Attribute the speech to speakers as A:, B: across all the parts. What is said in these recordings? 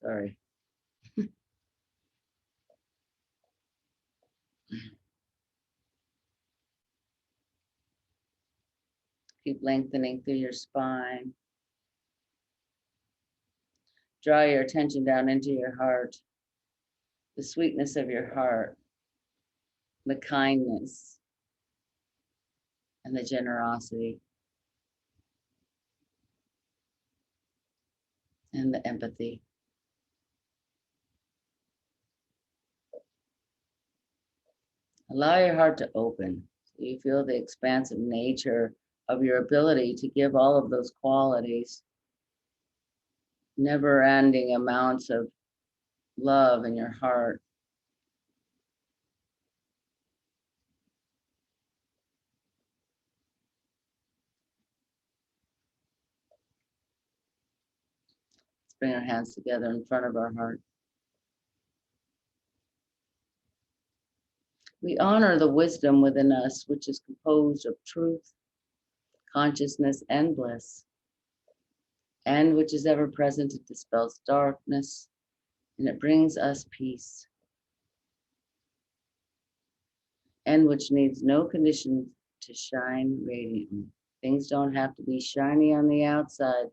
A: Sorry. Keep lengthening through your spine. Draw your attention down into your heart, the sweetness of your heart, the kindness, and the generosity, and the empathy. Allow your heart to open so you feel the expansive nature of your ability to give all of those qualities, never-ending amounts of love in your heart. Let's bring our hands together in front of our heart. We honor the wisdom within us, which is composed of truth, consciousness, and bliss, and which is ever present. It dispels darkness, and it brings us peace, and which needs no conditions to shine radiantly. Things don't have to be shiny on the outside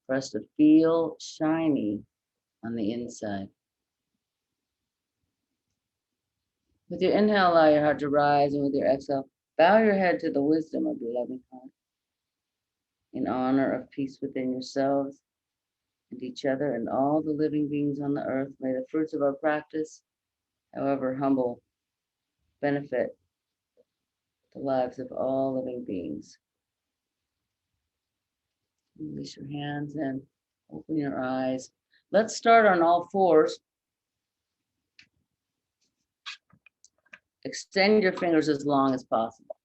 A: for us to feel shiny on the inside. With your inhale, allow your heart to rise, and with your exhale, bow your head to the wisdom of your loving heart. In honor of peace within yourselves and each other and all the living beings on the earth, may the fruits of our practice, however humble, benefit the lives of all living beings. Release your hands and open your eyes. Let's start on all fours. Extend your fingers as long as possible.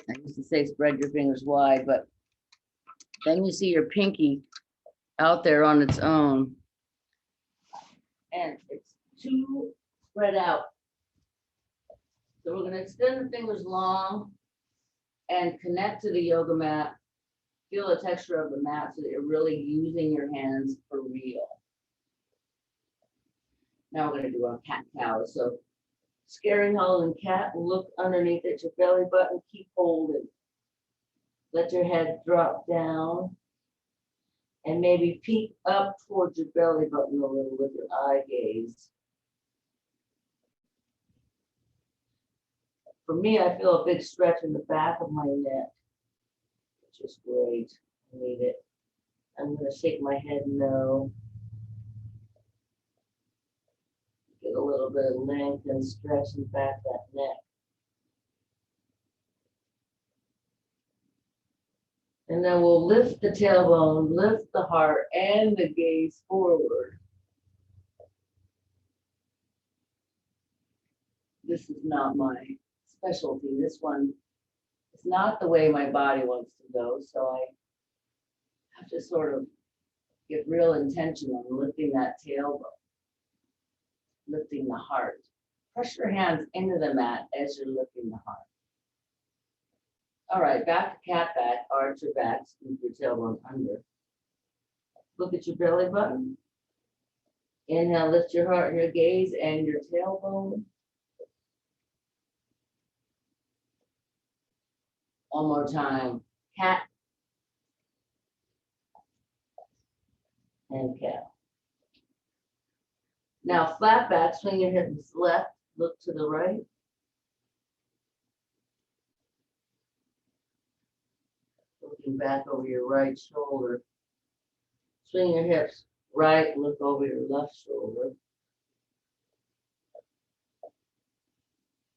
A: I used to say spread your fingers wide, but then you see your pinky out there on its own, and it's too spread out. So we're going to extend the fingers long and connect to the yoga mat. Feel the texture of the mat so that you're really using your hands for real. Now we're going to do our cat-cow. So scaring hole and cat, look underneath at your belly button, keep holding. Let your head drop down and maybe peek up towards your belly button a little with your eye gaze. For me, I feel a big stretch in the back of my neck, which is great. I need it. I'm going to shake my head no. Get a little bit of length and stretch in the back of that neck. And then we'll lift the tailbone, lift the heart and the gaze forward. This is not my specialty. This one is not the way my body wants to go. So I have to sort of get real intention on lifting that tailbone, lifting the heart. Press your hands into the mat as you're lifting the heart. All right, back to cat back, arch your back, scoop your tailbone under. Look at your belly button. Inhale, lift your heart and your gaze and your tailbone. One more time, cat and cow. Now flat back, swing your hips left, look to the right. Looking back over your right shoulder. Swing your hips right, look over your left shoulder.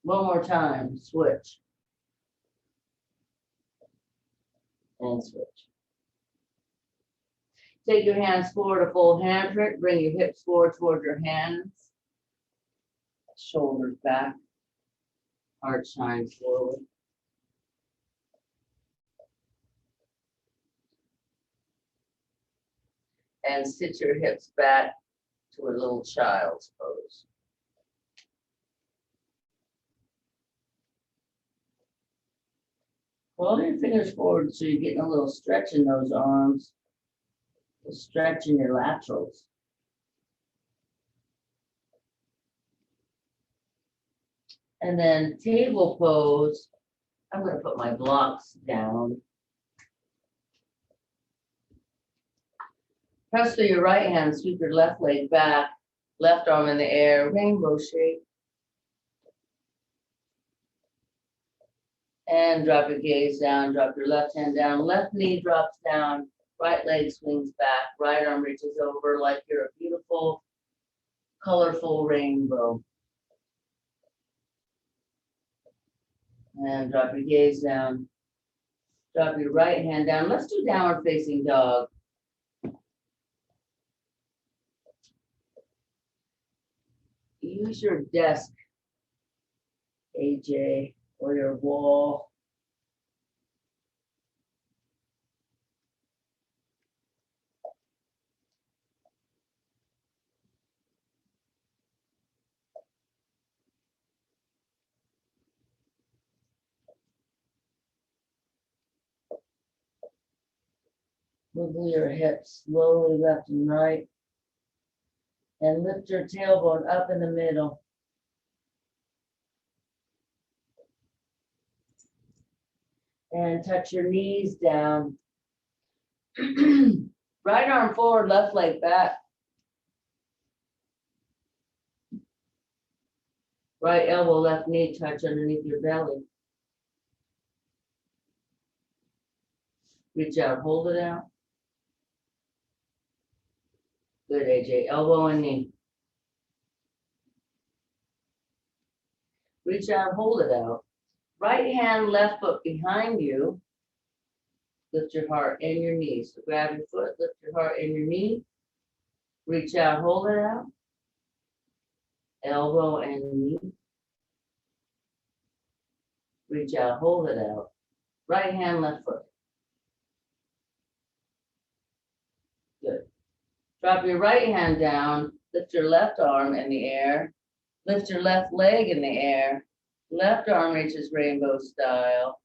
A: One more time, switch. And switch. Take your hands forward, a full handprint. Bring your hips forward toward your hands. Shoulders back. Heart shines forward. And sit your hips back to a little child's pose. Roll your fingers forward so you're getting a little stretch in those arms. Stretching your laterals. And then table pose, I'm going to put my blocks down. Press through your right hand, sweep your left leg back, left arm in the air, rainbow shape. And drop your gaze down, drop your left hand down, left knee drops down, right leg swings back, right arm reaches over like you're a beautiful, colorful rainbow. And drop your gaze down. Drop your right hand down. Let's do downward facing dog. Use your desk, AJ, or your wall. Wiggle your hips slowly left and right. And lift your tailbone up in the middle. And touch your knees down. Right arm forward, left leg back. Right elbow, left knee touch underneath your belly. Reach out, hold it out. Good, AJ. Elbow and knee. Reach out, hold it out. Right hand, left foot behind you. Lift your heart and your knee. So grab your foot, lift your heart and your knee. Reach out, hold it out. Elbow and knee. Reach out, hold it out. Right hand, left foot. Good. Drop your right hand down. Lift your left arm in the air. Lift your left leg in the air. Left arm reaches rainbow style.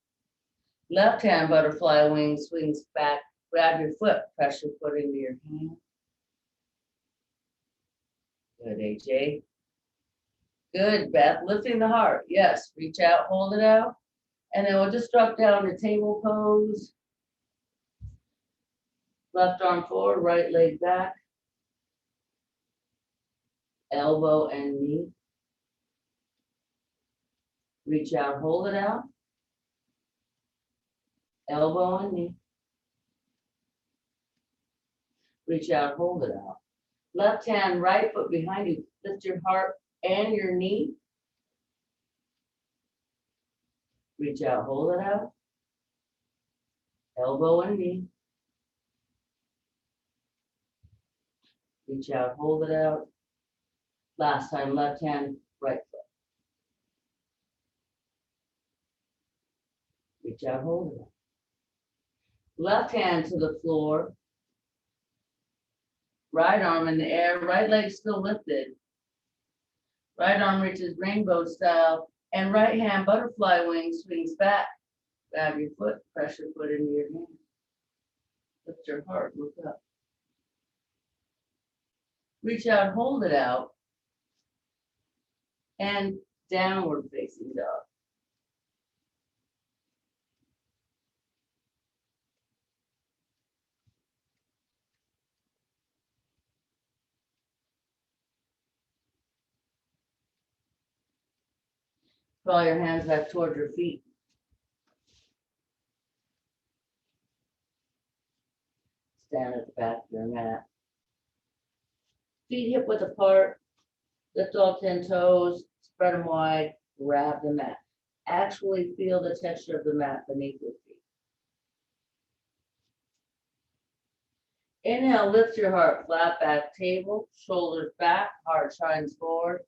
A: Left hand butterfly wing swings back. Grab your foot, press your foot into your hand. Good, AJ. Good, Beth. Lifting the heart. Yes, reach out, hold it out. And then we'll just drop down to table pose. Left arm forward, right leg back. Elbow and knee. Reach out, hold it out. Elbow and knee. Reach out, hold it out. Left hand, right foot behind you. Lift your heart and your knee. Reach out, hold it out. Elbow and knee. Reach out, hold it out. Last time, left hand, right foot. Reach out, hold it out. Left hand to the floor. Right arm in the air, right leg still lifted. Right arm reaches rainbow style, and right hand butterfly wing swings back. Grab your foot, press your foot into your hand. Lift your heart, look up. Reach out, hold it out. And downward facing dog. Draw your hands back toward your feet. Stand at the back of your mat. Feet hip width apart. Lift all 10 toes. Spread them wide. Grab the mat. Actually feel the texture of the mat beneath your feet. Inhale, lift your heart. Flat back table. Shoulders back. Heart shines forward.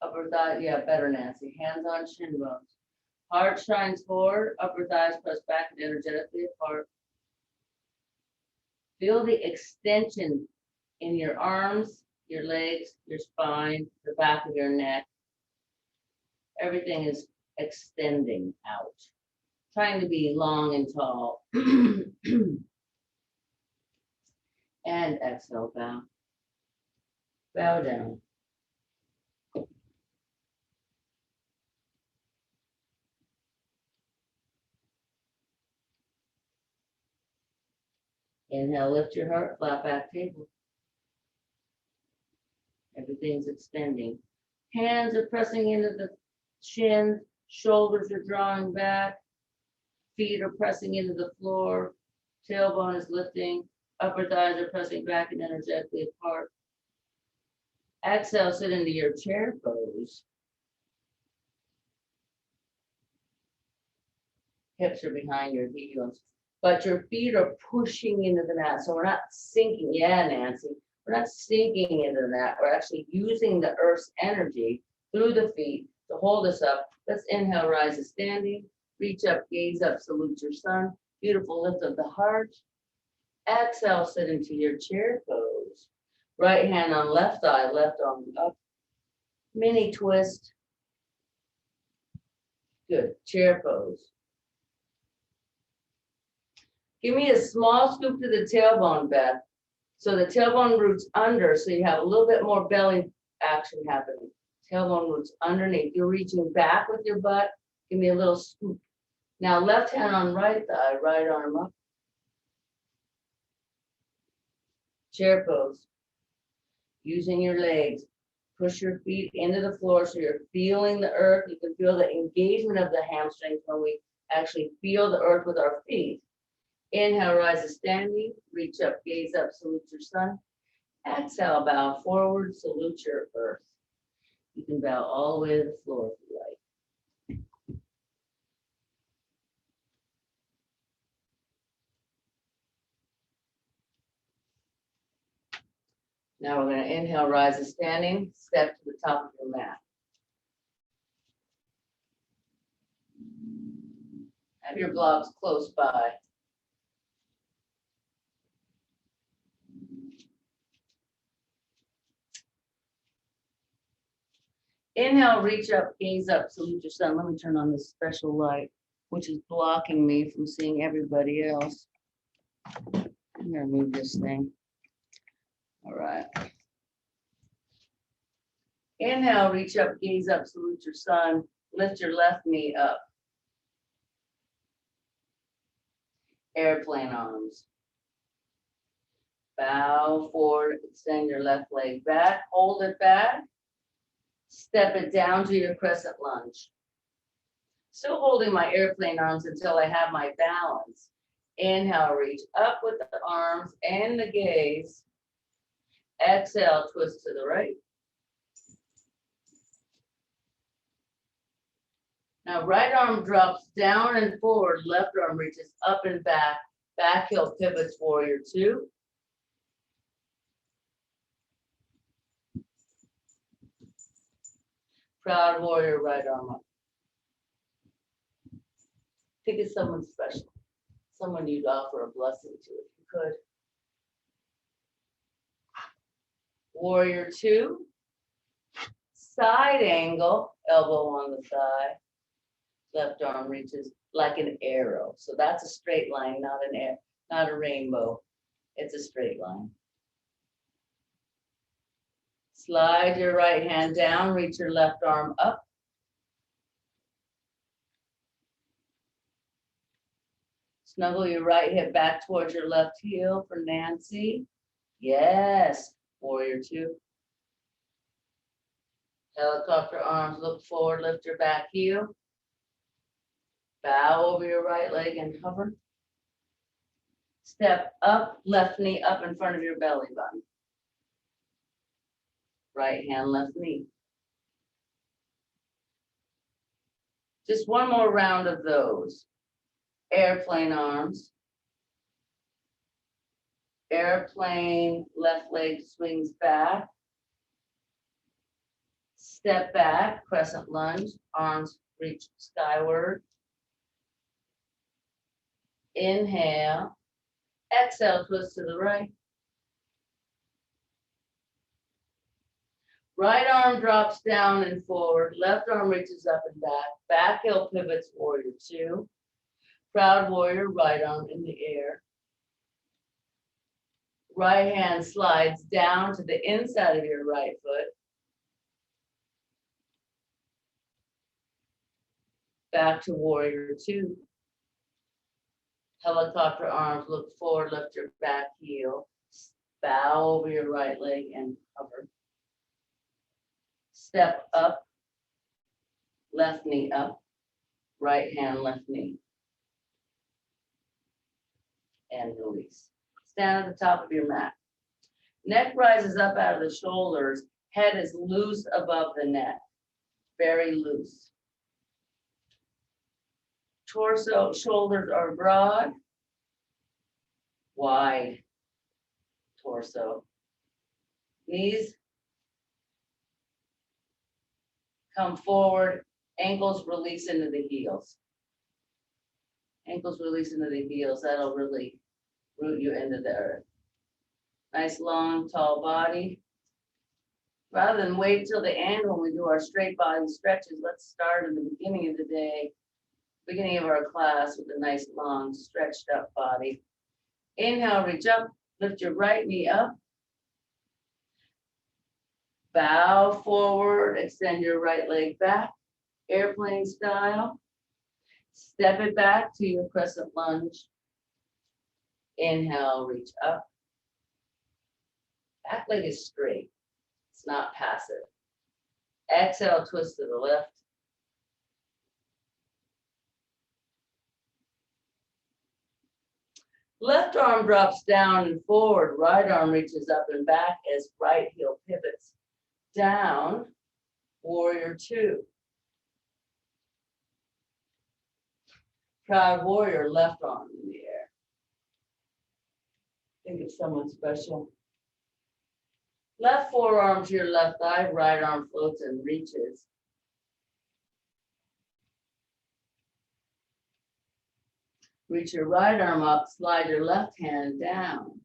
A: Upper thigh, yeah, better, Nancy. Hands on shin bones. Heart shines forward. Upper thighs press back and energetically apart. Feel the extension in your arms, your legs, your spine, the back of your neck. Everything is extending out, trying to be long and tall. And exhale, bow. Bow down. Inhale, lift your heart, flat back table. Everything's extending. Hands are pressing into the shins, shoulders are drawing back, feet are pressing into the floor, tailbone is lifting, upper thighs are pressing back and energetically apart. Exhale, sit into your chair pose. Hips are behind your heels, but your feet are pushing into the mat. So we're not sinking. Yeah, Nancy. We're not sinking into the mat. We're actually using the earth's energy through the feet to hold us up. Let's inhale, rise to standing. Reach up, gaze up, salute your sun. Beautiful lift of the heart. Exhale, sit into your chair pose. Right hand on left thigh, left arm up. Mini twist. Good. Chair pose. Give me a small scoop to the tailbone, Beth. So the tailbone roots under, so you have a little bit more belly action happening. Tailbone roots underneath. You're reaching back with your butt. Give me a little scoop. Now left hand on right thigh, right arm up. Chair pose. Using your legs. Push your feet into the floor so you're feeling the earth. You can feel the engagement of the hamstrings when we actually feel the earth with our feet. Inhale, rise to standing, reach up, gaze up, salute your sun. Exhale, bow forward, salute your earth. You can bow all the way to the floor if you like. Now we're going to inhale, rise to standing, step to the top of your mat. Have your blocks close by. Inhale, reach up, gaze up, salute your sun. Let me turn on this special light, which is blocking me from seeing everybody else. I'm gonna move this thing. All right. Inhale, reach up, gaze up, salute your sun. Lift your left knee up. Airplane arms. Bow forward, extend your left leg back, hold it back. Step it down to your crescent lunge. Still holding my airplane arms until I have my balance. Inhale, reach up with the arms and the gaze. Exhale, twist to the right. Now right arm drops down and forward, left arm reaches up and back. Back heel pivots, warrior two. Proud warrior, right arm up. Think of someone special, someone you'd offer a blessing to if you could. Warrior two. Side angle, elbow on the thigh. Left arm reaches like an arrow. So that's a straight line, not a rainbow. It's a straight line. Slide your right hand down, reach your left arm up. Snuggle your right hip back towards your left heel for Nancy. Yes, warrior two. Helicopter arms, look forward, lift your back heel. Bow over your right leg and hover. Step up, left knee up in front of your belly button. Right hand, left knee. Just one more round of those. Airplane arms. Airplane, left leg swings back. Step back, crescent lunge, arms reach skyward. Inhale. Exhale, twist to the right. Right arm drops down and forward. Left arm reaches up and back. Back heel pivots, warrior two. Proud warrior, right arm in the air. Right hand slides down to the inside of your right foot. Back to warrior two. Helicopter arms, look forward, lift your back heel. Bow over your right leg and hover. Step up, left knee up, right hand, left knee. And release. Stand at the top of your mat. Neck rises up out of the shoulders. Head is loose above the neck. Very loose. Torso, shoulders are broad. Wide torso. Knees come forward. Ankles release into the heels. Ankles release into the heels. That'll really root you into the earth. Nice, long, tall body. Rather than wait till the end when we do our straight body stretches, let's start in the beginning of the day, beginning of our class with a nice, long, stretched up body. Inhale, reach up, lift your right knee up. Bow forward, extend your right leg back, airplane style. Step it back to your crescent lunge. Inhale, reach up. Back leg is straight. It's not passive. Exhale, twist to the left. Left arm drops down and forward. Right arm reaches up and back as right heel pivots down. Warrior two. Proud warrior, left arm in the air. Think of someone special. Left forearm to your left thigh, right arm floats and reaches. Reach your right arm up, slide your left hand down.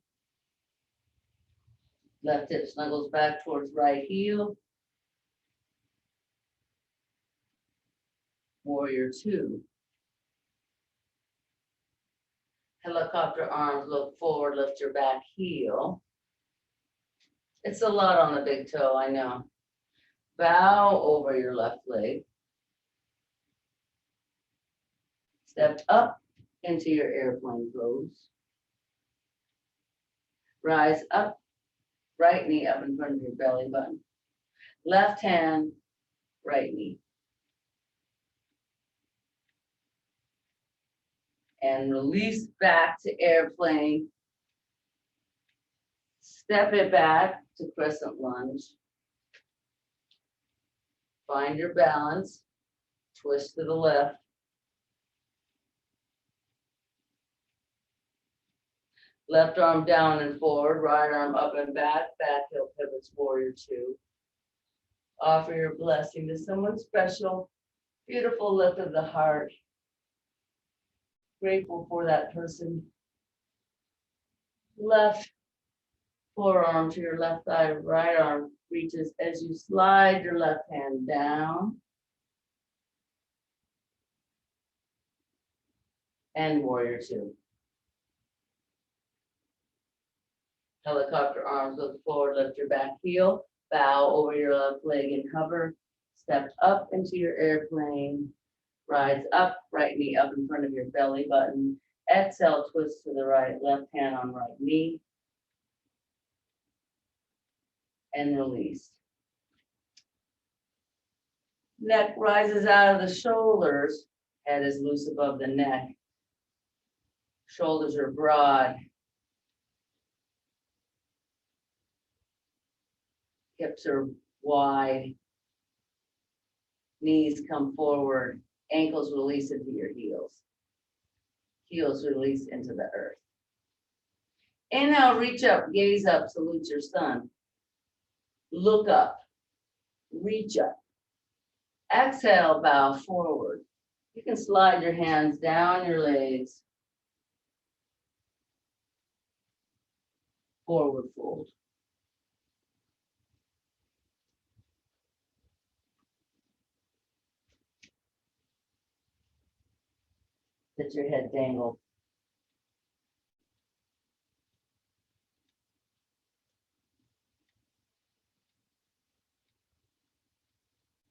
A: Left hip snuggles back towards right heel. Warrior two. Helicopter arms, look forward, lift your back heel. It's a lot on the big toe, I know. Bow over your left leg. Step up into your airplane pose. Rise up, right knee up in front of your belly button. Left hand, right knee. And release back to airplane. Step it back to crescent lunge. Find your balance. Twist to the left. Left arm down and forward, right arm up and back, back heel pivots, warrior two. Offer your blessing to someone special. Beautiful lift of the heart. Grateful for that person. Left forearm to your left thigh, right arm reaches as you slide your left hand down. And warrior two. Helicopter arms, look forward, lift your back heel, bow over your left leg and hover. Step up into your airplane. Rise up, right knee up in front of your belly button. Exhale, twist to the right, left hand on right knee. And release. Neck rises out of the shoulders. Head is loose above the neck. Shoulders are broad. Hips are wide. Knees come forward. Ankles release into your heels. Heels release into the earth. Inhale, reach up, gaze up, salute your sun. Look up, reach up. Exhale, bow forward. You can slide your hands down your legs. Forward fold. Let your head dangle.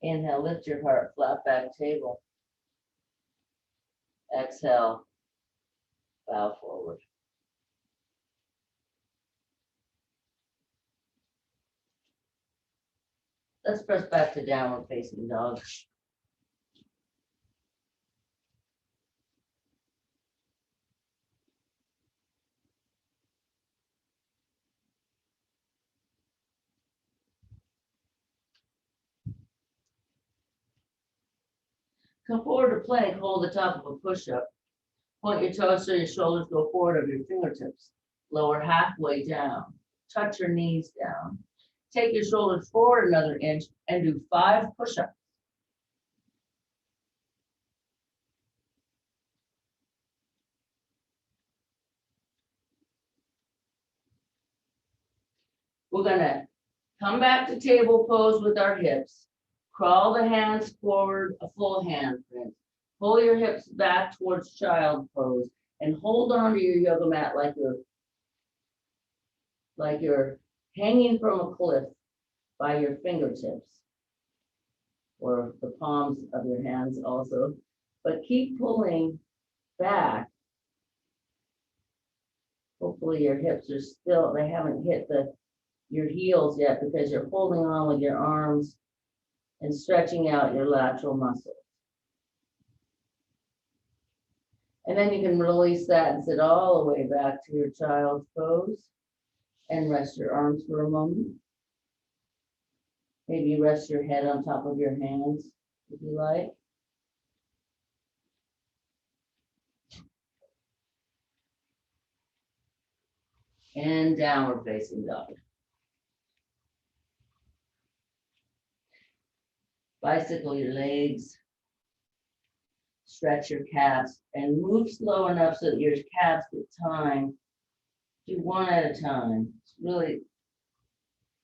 A: Inhale, lift your heart, flat back table. Exhale, bow forward. Let's press back to downward facing dog. Come forward to plank, hold the top of a push-up. Point your toes so your shoulders go forward of your fingertips. Lower halfway down. Touch your knees down. Take your shoulders forward another inch and do 5 push-ups. We're gonna come back to table pose with our hips. Crawl the hands forward, a full hand print. Pull your hips back towards child pose and hold on to your yoga mat like you're hanging from a cliff by your fingertips or the palms of your hands also. But keep pulling back. Hopefully your hips are still, they haven't hit your heels yet because you're holding on with your arms and stretching out your lateral muscles. And then you can release that and sit all the way back to your child's pose and rest your arms for a moment. Maybe rest your head on top of your hands if you like. And downward facing dog. Bicycle your legs. Stretch your calves and move slow enough so that your calves get time. Do one at a time. Really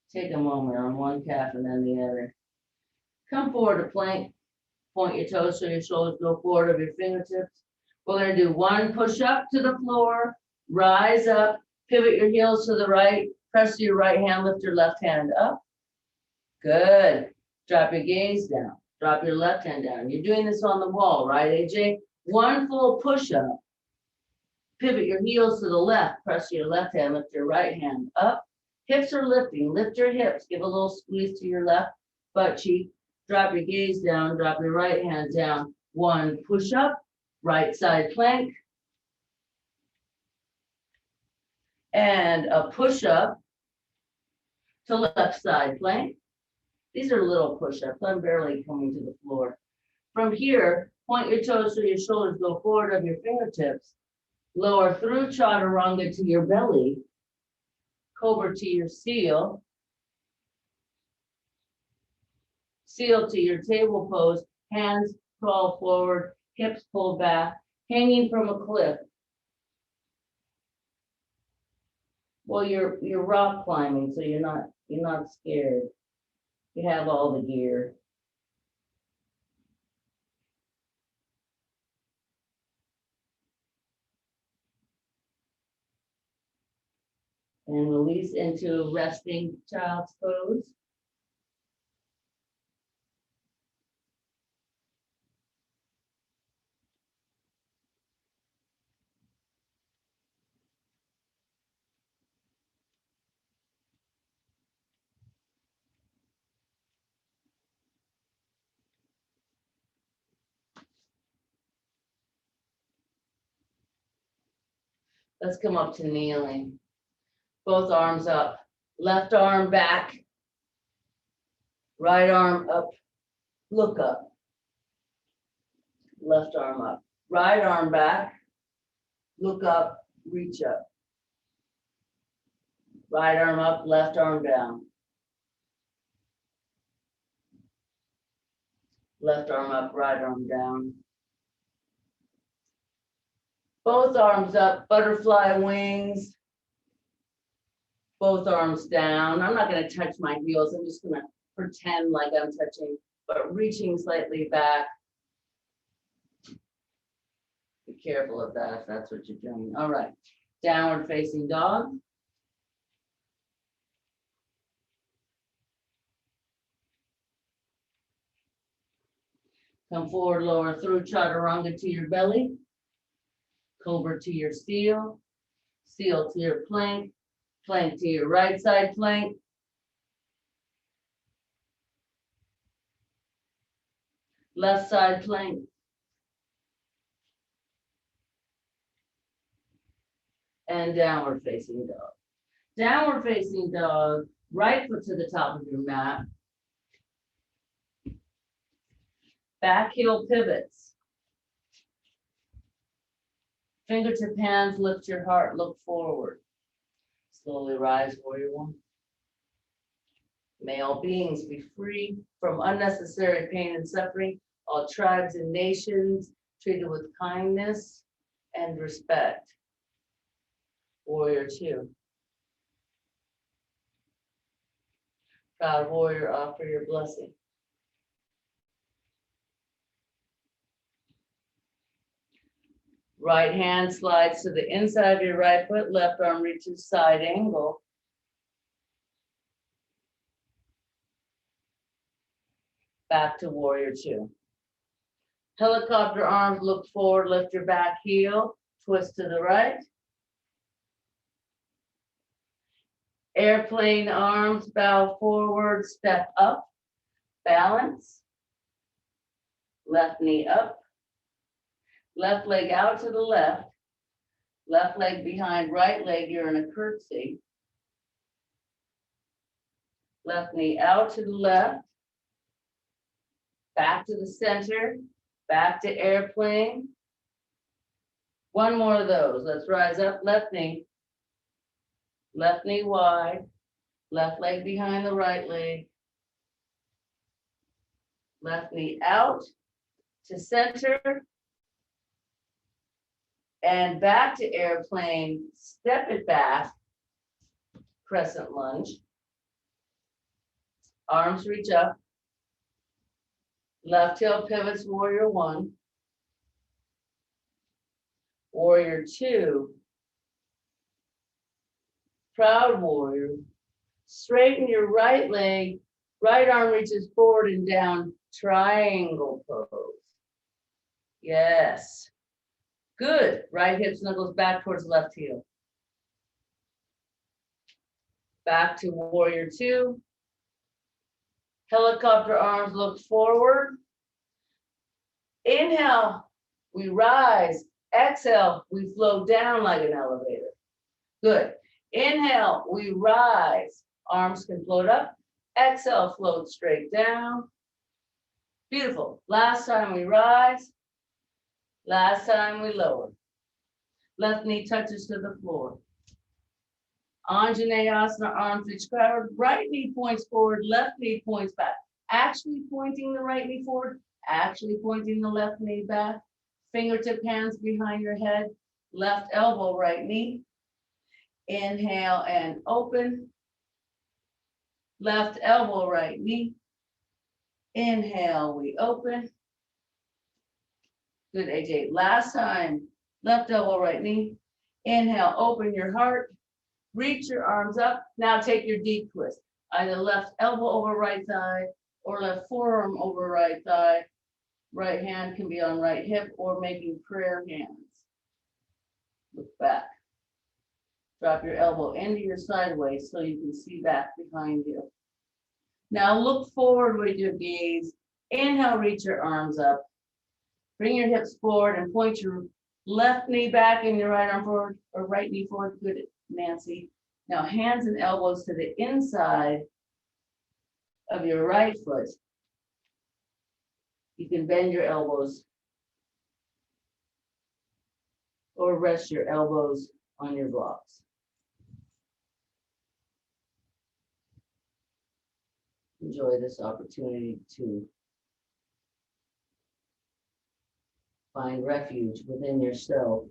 A: take a moment on one calf and then the other. Come forward to plank. Point your toes so your shoulders go forward of your fingertips. We're going to do 1 push-up to the floor. Rise up. Pivot your heels to the right. Press your right hand. Lift your left hand up. Good. Drop your gaze down. Drop your left hand down. You're doing this on the wall, right, AJ? 1 full push-up. Pivot your heels to the left. Press your left hand. Lift your right hand up. Hips are lifting. Lift your hips. Give a little squeeze to your left butt cheek. Drop your gaze down. Drop your right hand down. 1 push-up. Right side plank. And a push-up to left side plank. These are little push-ups. I'm barely coming to the floor. From here, point your toes so your shoulders go forward of your fingertips. Lower through chaturanga to your belly. Cobra to your seal. Seal to your table pose. Hands crawl forward, hips pull back, hanging from a cliff. Well, you're rock climbing, so you're not scared. You have all the gear. And release into resting child's pose. Let's come up to kneeling. Both arms up. Left arm back. Right arm up. Look up. Left arm up. Right arm back. Look up. Reach up. Right arm up. Left arm down. Left arm up. Right arm down. Both arms up. Butterfly wings. Both arms down. I'm not going to touch my heels. I'm just going to pretend like I'm touching, but reaching slightly back. Be careful of that if that's what you're doing. All right. Downward facing dog. Come forward, lower through chaturanga to your belly. Cobra to your seal. Seal to your plank. Plank to your right side plank. Left side plank. And downward facing dog. Downward facing dog, right foot to the top of your mat. Back heel pivots. Fingertip hands, lift your heart, look forward. Slowly rise, warrior one. May all beings be free from unnecessary pain and suffering. All tribes and nations treated with kindness and respect. Warrior two. Proud warrior, offer your blessing. Right hand slides to the inside of your right foot, left arm reaches side angle. Back to warrior two. Helicopter arms, look forward, lift your back heel, twist to the right. Airplane arms, bow forward, step up, balance. Left knee up. Left leg out to the left. Left leg behind right leg, you're in a curtsy. Left knee out to the left. Back to the center. Back to airplane. One more of those. Let's rise up, left knee. Left knee wide. Left leg behind the right leg. Left knee out to center. And back to airplane, step it back. Crescent lunge. Arms reach up. Left heel pivots, warrior one. Warrior two. Proud warrior. Straighten your right leg. Right arm reaches forward and down. Triangle pose. Yes. Good. Right hip snuggles back towards left heel. Back to warrior two. Helicopter arms look forward. Inhale, we rise. Exhale, we float down like an elevator. Good. Inhale, we rise. Arms can float up. Exhale, float straight down. Beautiful. Last time we rise. Last time we lower. Left knee touches to the floor. Anjaneyasana, arms reach forward. Right knee points forward. Left knee points back. Actually pointing the right knee forward. Actually pointing the left knee back. Fingertip hands behind your head. Left elbow, right knee. Inhale and open. Left elbow, right knee. Inhale, we open. Good, AJ. Last time, left elbow, right knee. Inhale, open your heart. Reach your arms up. Now take your deep twist. Either left elbow over right thigh or left forearm over right thigh. Right hand can be on right hip or making prayer hands. Look back. Drop your elbow into your sideways so you can see back behind you. Now look forward with your gaze. Inhale, reach your arms up. Bring your hips forward and point your left knee back and your right arm forward or right knee forward. Good, Nancy. Now hands and elbows to the inside of your right foot. You can bend your elbows or rest your elbows on your blocks. Enjoy this opportunity to find refuge within yourself.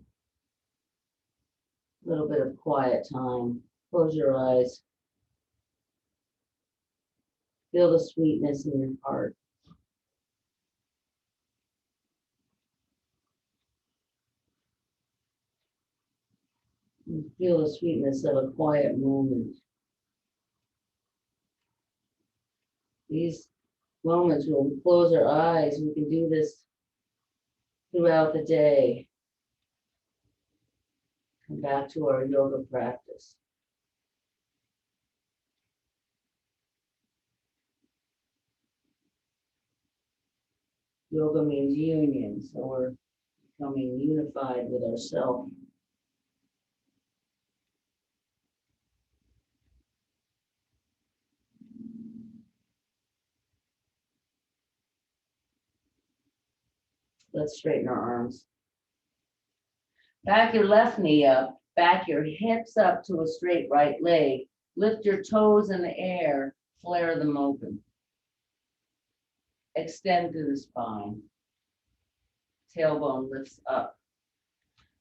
A: A little bit of quiet time. Close your eyes. Feel the sweetness in your heart. And feel the sweetness of a quiet moment. These moments where we close our eyes. We can do this throughout the day. Come back to our yoga practice. Yoga means union, so we're becoming unified with ourselves. Let's straighten our arms. Back your left knee up, back your hips up to a straight right leg. Lift your toes in the air, flare them open. Extend through the spine. Tailbone lifts up.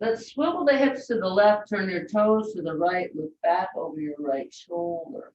A: Let's swivel the hips to the left, turn your toes to the right, look back over your right shoulder.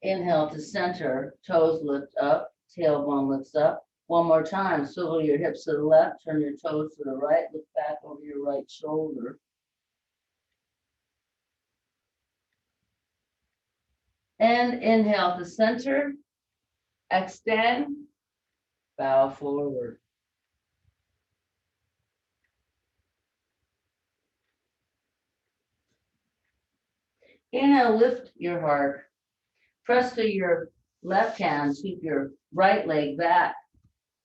A: Inhale to center, toes lift up, tailbone lifts up. One more time, swivel your hips to the left, turn your toes to the right, look back over your right shoulder. And inhale to center, extend, bow forward. Inhale, lift your heart. Press to your left hand, sweep your right leg back.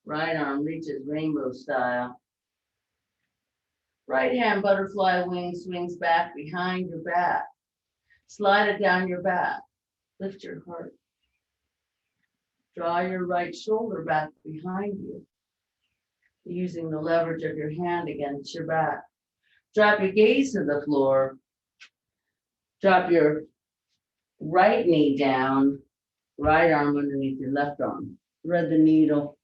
A: Right arm reaches rainbow style. Right hand butterfly wing swings back behind your back. Slide it down your back. Lift your heart. Draw your right shoulder back behind you, using the leverage of your hand against your back. Drop your gaze to the floor. Drop your right knee down, right arm underneath your left arm. Thread the needle.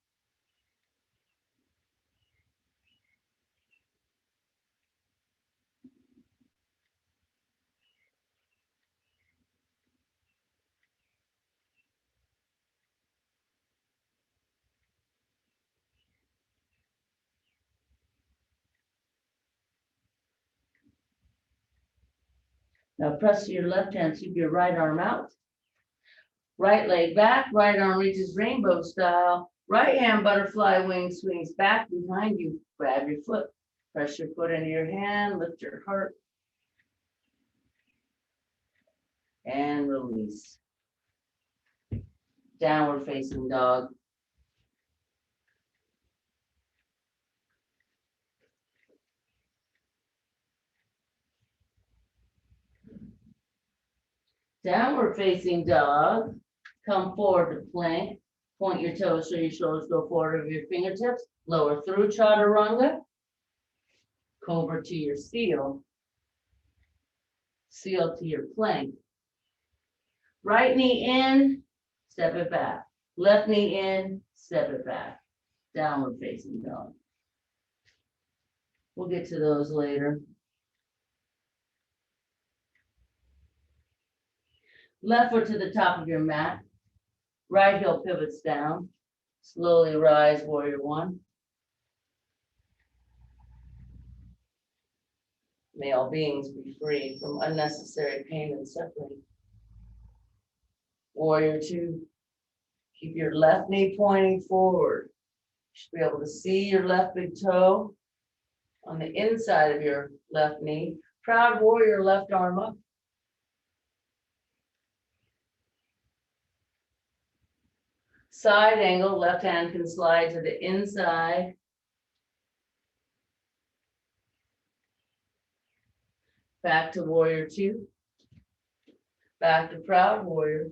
A: Now press your left hand, sweep your right arm out. Right leg back, right arm reaches rainbow style. Right hand butterfly wing swings back behind you. Grab your foot. Press your foot into your hand, lift your heart. And release. Downward facing dog. Downward facing dog. Come forward to plank. Point your toes so your shoulders go forward of your fingertips. Lower through chaturanga. Cobra to your seal. Seal to your plank. Right knee in, step it back. Left knee in, step it back. Downward facing dog. We'll get to those later. Left foot to the top of your mat. Right heel pivots down. Slowly rise, warrior one. May all beings be free from unnecessary pain and suffering. Warrior two. Keep your left knee pointing forward. You should be able to see your left big toe on the inside of your left knee. Proud warrior, left arm up. Side angle, left hand can slide to the inside. Back to warrior two. Back to proud warrior.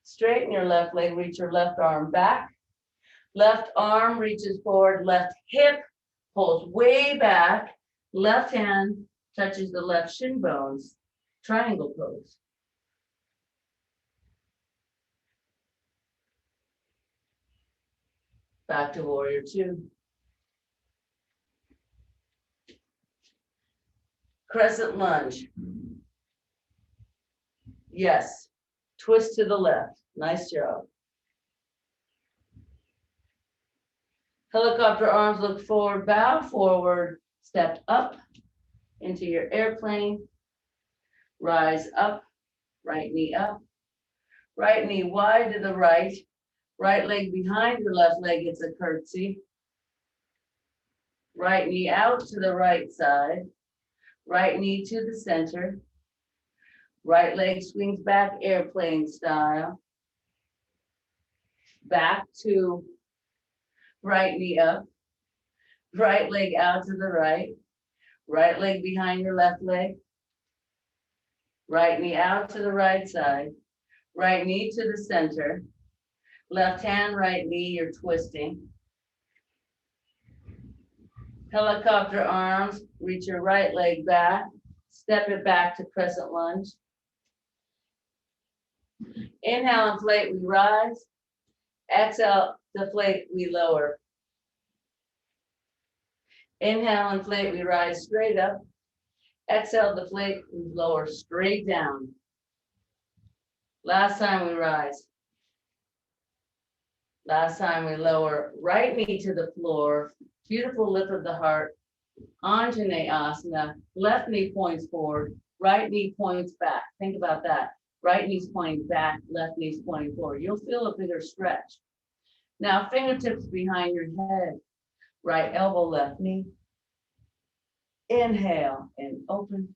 A: Straighten your left leg, reach your left arm back. Left arm reaches forward, left hip pulls way back. Left hand touches the left shin bones. Triangle pose. Back to warrior two. Crescent lunge. Yes. Twist to the left. Nice job. Helicopter arms look forward, bow forward, step up into your airplane. Rise up, right knee up. Right knee wide to the right. Right leg behind your left leg, it's a curtsy. Right knee out to the right side. Right knee to the center. Right leg swings back airplane style. Back to right knee up. Right leg out to the right. Right leg behind your left leg. Right knee out to the right side. Right knee to the center. Left hand, right knee, you're twisting. Helicopter arms, reach your right leg back. Step it back to crescent lunge. Inhale, inflate, we rise. Exhale, deflate, we lower. Inhale, inflate, we rise straight up. Exhale, deflate, we lower straight down. Last time we rise. Last time we lower, right knee to the floor. Beautiful lift of the heart. Anjaneyasana, left knee points forward, right knee points back. Think about that. Right knee's pointing back, left knee's pointing forward. You'll feel a bigger stretch. Now, fingertips behind your head. Right elbow, left knee. Inhale and open.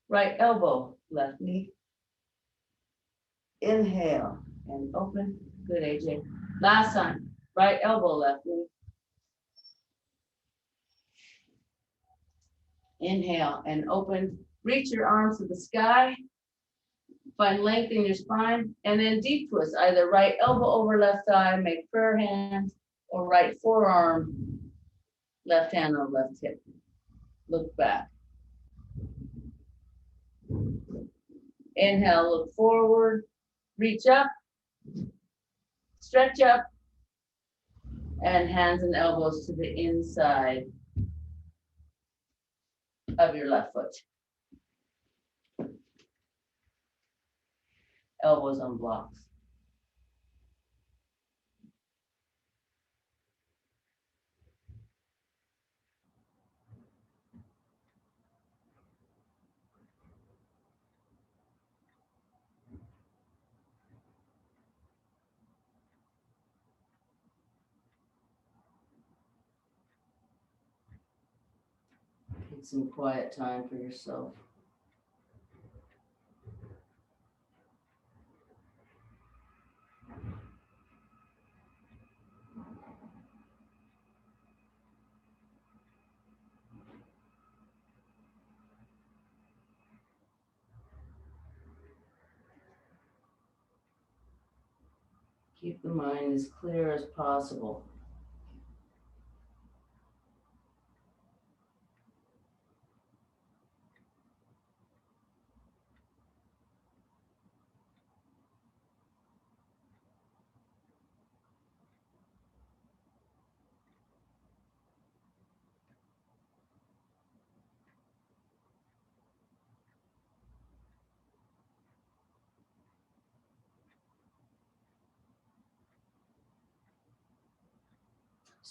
A: Right elbow, left knee. Inhale and open. Good, AJ. Last time. Right elbow, left knee. Inhale and open. Reach your arms to the sky. Find length in your spine. And then deep twist. Either right elbow over left thigh, make prayer hands, or right forearm, left hand on left hip. Look back. Inhale, look forward. Reach up. Stretch up. And hands and elbows to the inside of your left foot. Elbows on blocks. Take some quiet time for yourself. Keep the mind as clear as possible.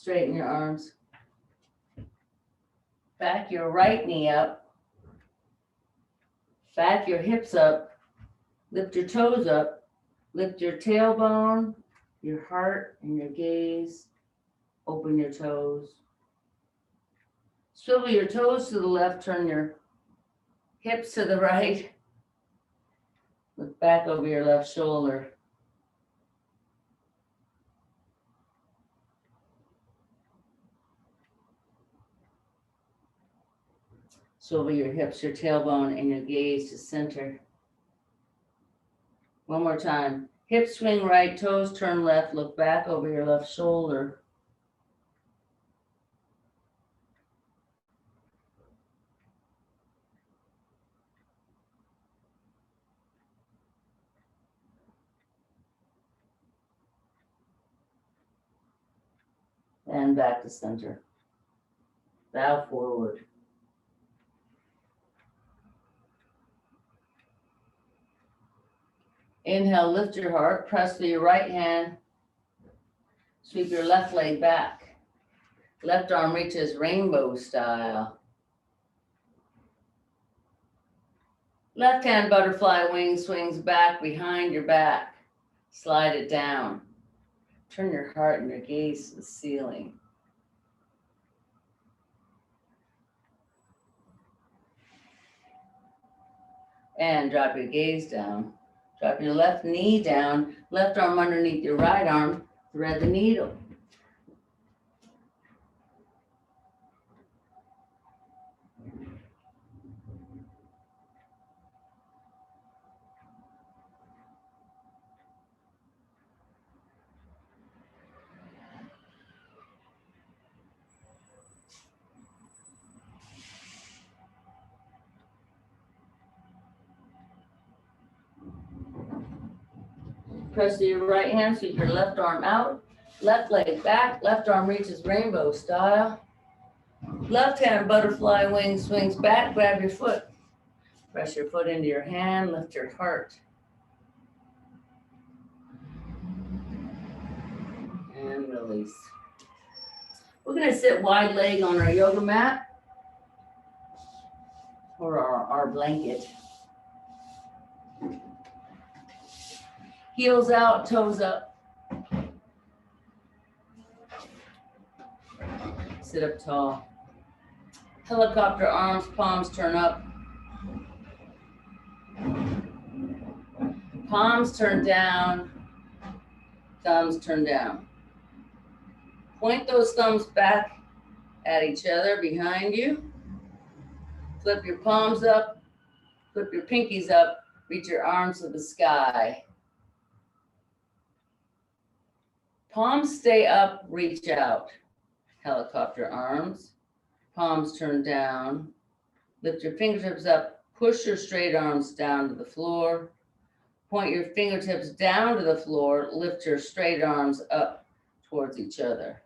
A: Straighten your arms. Back your right knee up. Back your hips up. Lift your toes up. Lift your tailbone, your heart, and your gaze. Open your toes. Swivel your toes to the left. Turn your hips to the right. Look back over your left shoulder. Swivel your hips, your tailbone, and your gaze to center. One more time. Hips swing right, toes turn left, look back over your left shoulder. And back to center. Bow forward. Inhale, lift your heart, press through your right hand, sweep your left leg back. Left arm reaches rainbow style. Left hand butterfly wing swings back behind your back. Slide it down. Turn your heart and your gaze to the ceiling. And drop your gaze down. Drop your left knee down, left arm underneath your right arm, thread the needle. Press to your right hand, sweep your left arm out, left leg back, left arm reaches rainbow style. Left hand butterfly wing swings back, grab your foot. Press your foot into your hand, lift your heart. And release. We're gonna sit wide leg on our yoga mat or our blanket. Heels out, toes up. Sit up tall. Helicopter arms, palms turn up. Palms turn down, thumbs turn down. Point those thumbs back at each other behind you. Flip your palms up, flip your pinkies up, reach your arms to the sky. Palms stay up, reach out. Helicopter arms, palms turn down. Lift your fingertips up, push your straight arms down to the floor. Point your fingertips down to the floor, lift your straight arms up towards each other.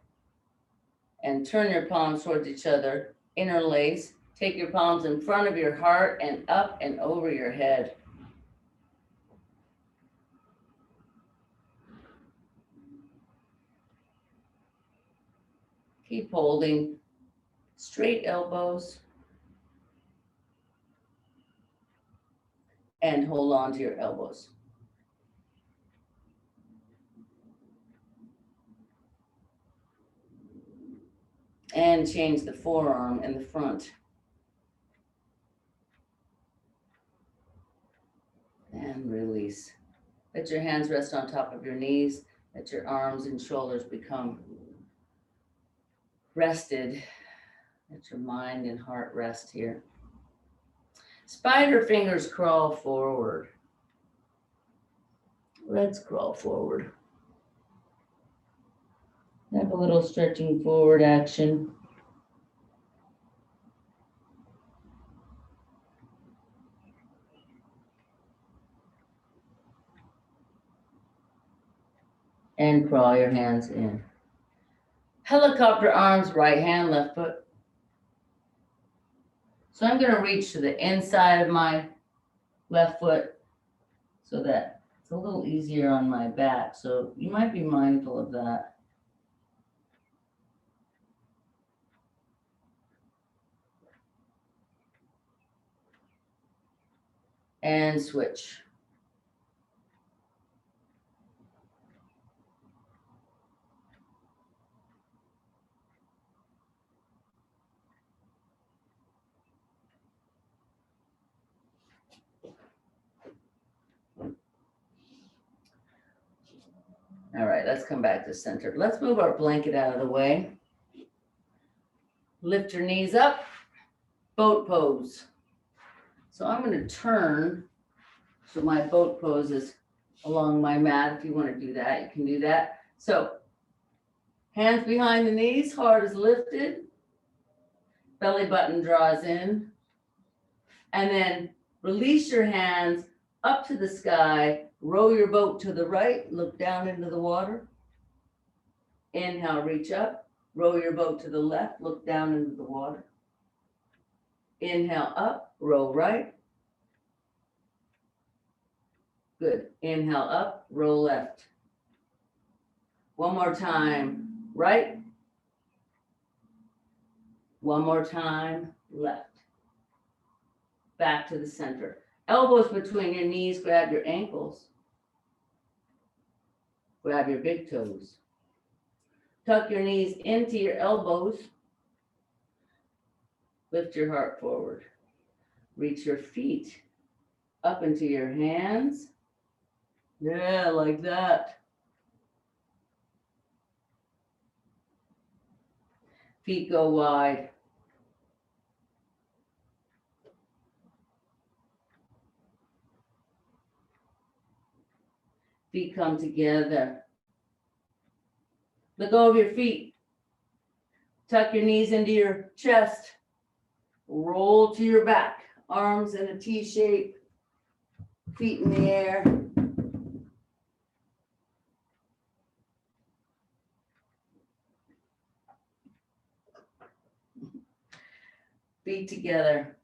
A: And turn your palms towards each other, interlace. Take your palms in front of your heart and up and over your head. Keep holding straight elbows and hold on to your elbows. And change the forearm in the front. And release. Let your hands rest on top of your knees. Let your arms and shoulders become rested. Let your mind and heart rest here. Spider fingers crawl forward. Let's crawl forward. Have a little stretching forward action. And crawl your hands in. Helicopter arms, right hand, left foot. So I'm going to reach to the inside of my left foot so that it's a little easier on my back. So you might be mindful of that. And switch. All right, let's come back to center. Let's move our blanket out of the way. Lift your knees up, boat pose. So I'm going to turn so my boat pose is along my mat. If you want to do that, you can do that. So hands behind the knees, heart is lifted, belly button draws in, and then release your hands up to the sky, row your boat to the right, look down into the water. Inhale, reach up, row your boat to the left, look down into the water. Inhale up, row right. Good. Inhale up, roll left. One more time, right. One more time, left. Back to the center. Elbows between your knees, grab your ankles. Grab your big toes. Tuck your knees into your elbows. Lift your heart forward. Reach your feet up into your hands. Yeah, like that. Feet go wide. Feet come together. Let go of your feet. Tuck your knees into your chest. Roll to your back. Arms in a T shape. Feet in the air. Feet together.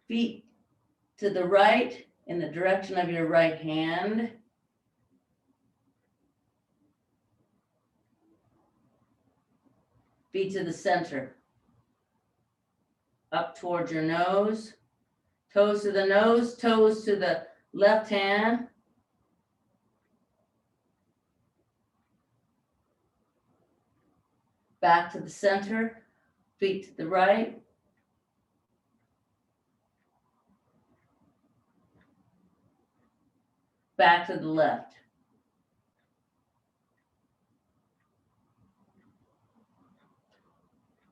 A: Feet to the right in the direction of your right hand. Feet to the center. Up towards your nose. Toes to the nose, toes to the left hand. Back to the center. Feet to the right. Back to the left.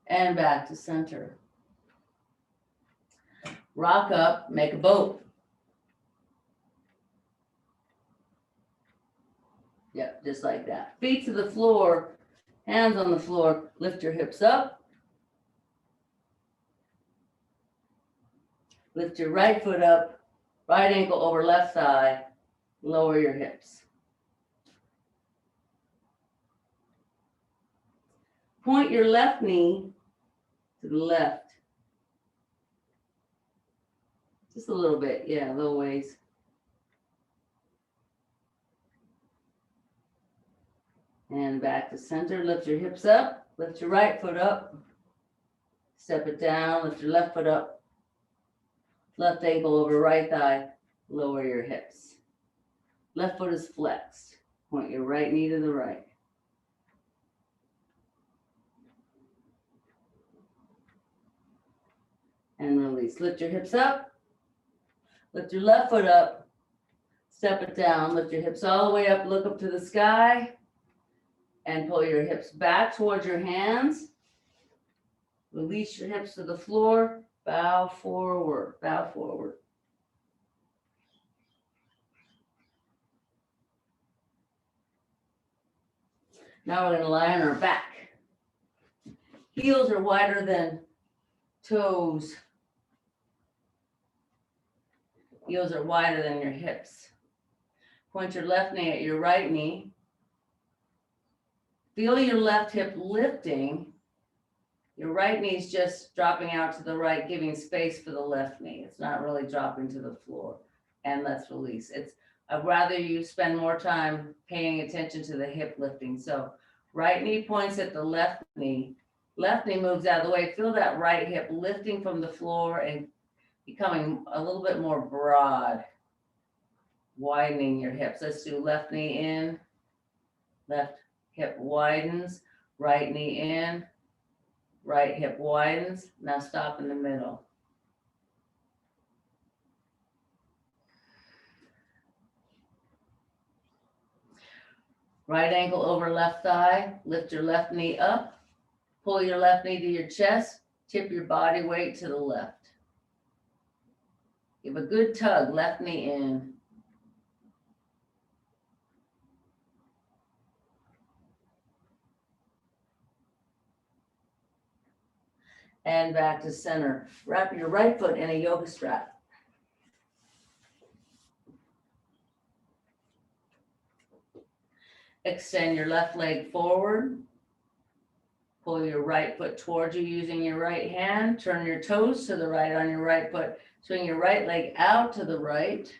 A: And back to center. Rock up, make a boat. Yep, just like that. Feet to the floor, hands on the floor, lift your hips up. Lift your right foot up, right ankle over left thigh, lower your hips. Point your left knee to the left. Just a little bit, yeah, a little ways. And back to center, lift your hips up, lift your right foot up, step it down, lift your left foot up, left ankle over right thigh, lower your hips. Left foot is flexed, point your right knee to the right. And release, lift your hips up, lift your left foot up, step it down, lift your hips all the way up, look up to the sky, and pull your hips back towards your hands. Release your hips to the floor, bow forward, bow forward. Now we're going to lie on our back. Heels are wider than toes. Heels are wider than your hips. Point your left knee at your right knee. Feel your left hip lifting. Your right knee is just dropping out to the right, giving space for the left knee. It's not really dropping to the floor. And let's release. I'd rather you spend more time paying attention to the hip lifting. So right knee points at the left knee moves out of the way. Feel that right hip lifting from the floor and becoming a little bit more broad, widening your hips. Let's do left knee in, left hip widens, right knee in, right hip widens. Now stop in the middle. Right ankle over left thigh, lift your left knee up, pull your left knee to your chest, tip your body weight to the left. Give a good tug, left knee in. And back to center. Wrap your right foot in a yoga strap. Extend your left leg forward. Pull your right foot towards you using your right hand. Turn your toes to the right on your right foot. Swing your right leg out to the right.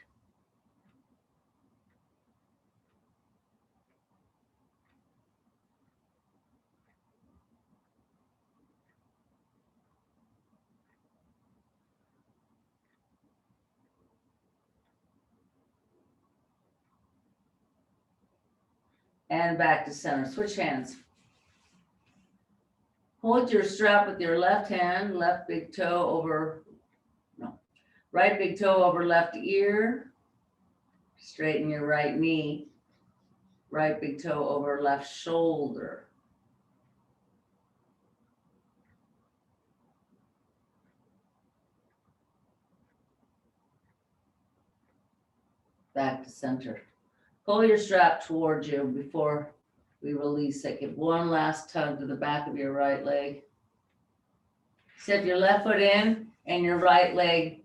A: And back to center. Switch hands. Hold your strap with your left hand, left big toe over, no, right big toe over left ear. Straighten your right knee. Right big toe over left shoulder. Back to center. Pull your strap towards you before we release it. Give one last tug to the back of your right leg. Step your left foot in and your right leg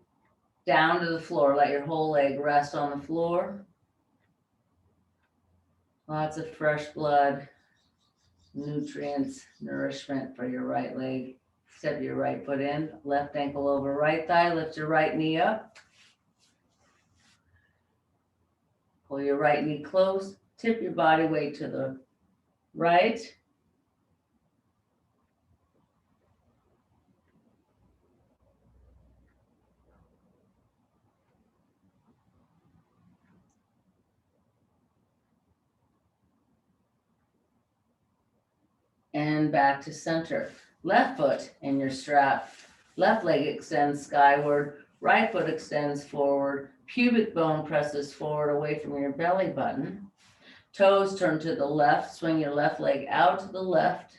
A: down to the floor. Let your whole leg rest on the floor. Lots of fresh blood, nutrients, nourishment for your right leg. Step your right foot in, left ankle over right thigh. Lift your right knee up. Pull your right knee close. Tip your body weight to the right. And back to center. Left foot in your strap. Left leg extends skyward. Right foot extends forward. Pubic bone presses forward away from your belly button. Toes turn to the left. Swing your left leg out to the left.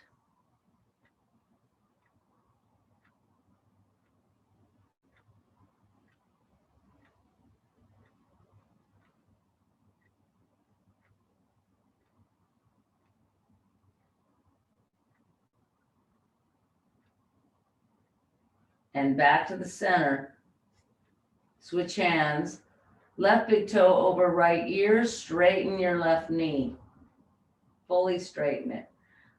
A: And back to the center. Switch hands. Left big toe over right ear. Straighten your left knee. Fully straighten it.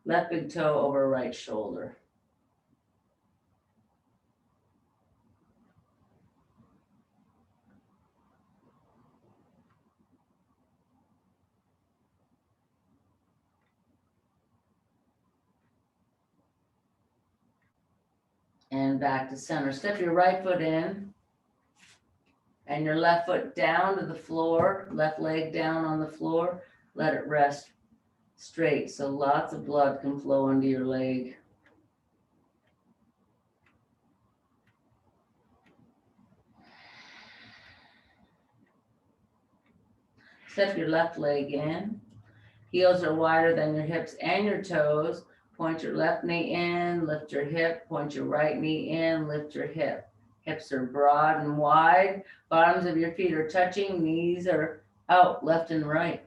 A: Left big toe over right shoulder. And back to center. Step your right foot in and your left foot down to the floor, left leg down on the floor. Let it rest straight so lots of blood can flow into your leg. Step your left leg in. Heels are wider than your hips and your toes. Point your left knee in, lift your hip, point your right knee in, lift your hip. Hips are broad and wide. Bottoms of your feet are touching. Knees are out, left and right.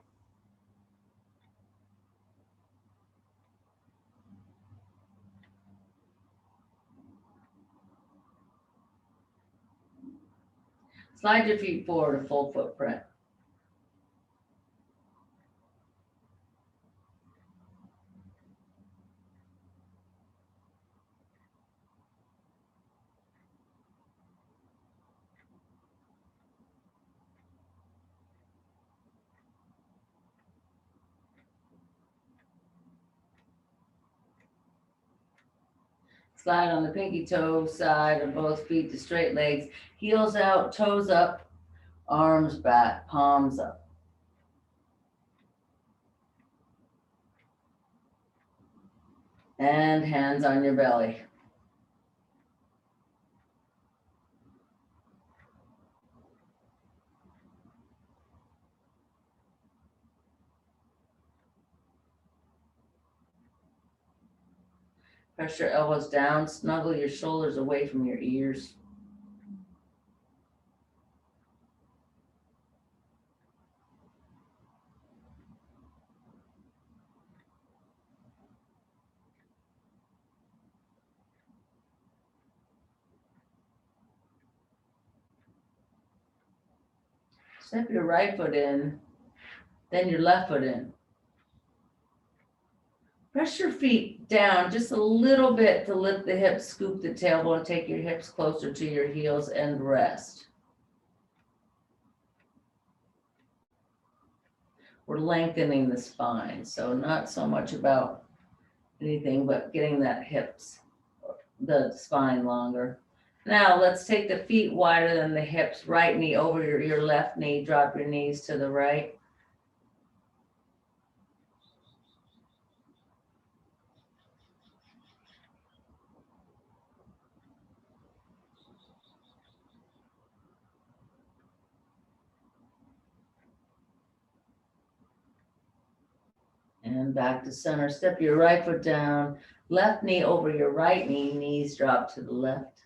A: Slide your feet forward a full footprint. Slide on the pinky toe side of both feet to straight legs. Heels out, toes up, arms back, palms up. And hands on your belly. Press your elbows down, snuggle your shoulders away from your ears. Step your right foot in, then your left foot in. Press your feet down just a little bit to lift the hips, scoop the tailbone, take your hips closer to your heels and rest. We're lengthening the spine, so not so much about anything but getting that hips, the spine longer. Now let's take the feet wider than the hips, right knee over your left knee, drop your knees to the right. And back to center. Step your right foot down, left knee over your right knee, knees drop to the left.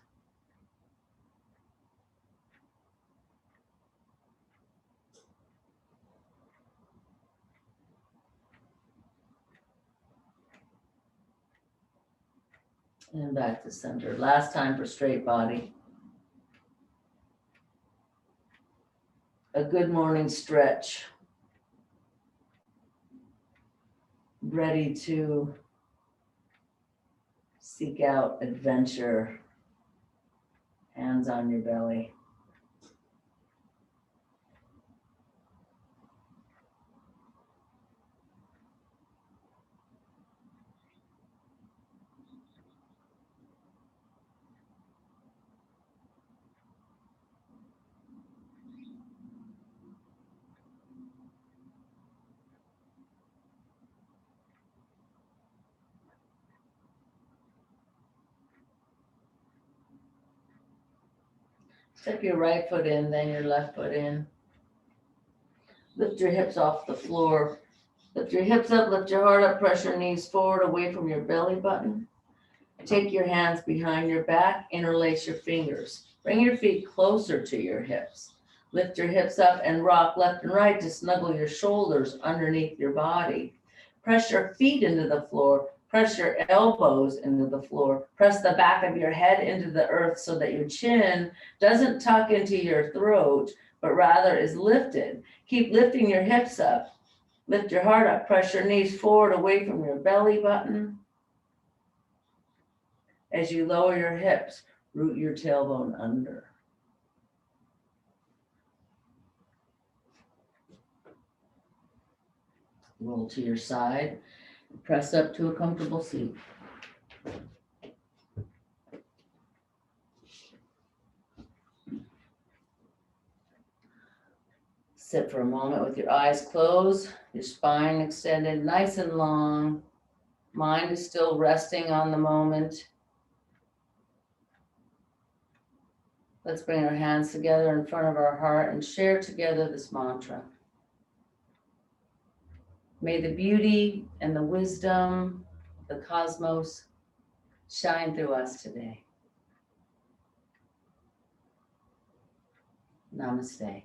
A: And back to center. Last time for straight body. A good morning stretch. Ready to seek out adventure. Hands on your belly. Step your right foot in, then your left foot in. Lift your hips off the floor. Lift your hips up, lift your heart up, press your knees forward away from your belly button. Take your hands behind your back, interlace your fingers. Bring your feet closer to your hips. Lift your hips up and rock left and right to snuggle your shoulders underneath your body. Press your feet into the floor. Press your elbows into the floor. Press the back of your head into the earth so that your chin doesn't tuck into your throat, but rather is lifted. Keep lifting your hips up. Lift your heart up. Press your knees forward away from your belly button. As you lower your hips, root your tailbone under. Roll to your side. Press up to a comfortable seat. Sit for a moment with your eyes closed, your spine extended nice and long. Mind is still resting on the moment. Let's bring our hands together in front of our heart and share together this mantra. May the beauty and the wisdom of the cosmos shine through us today. Namaste.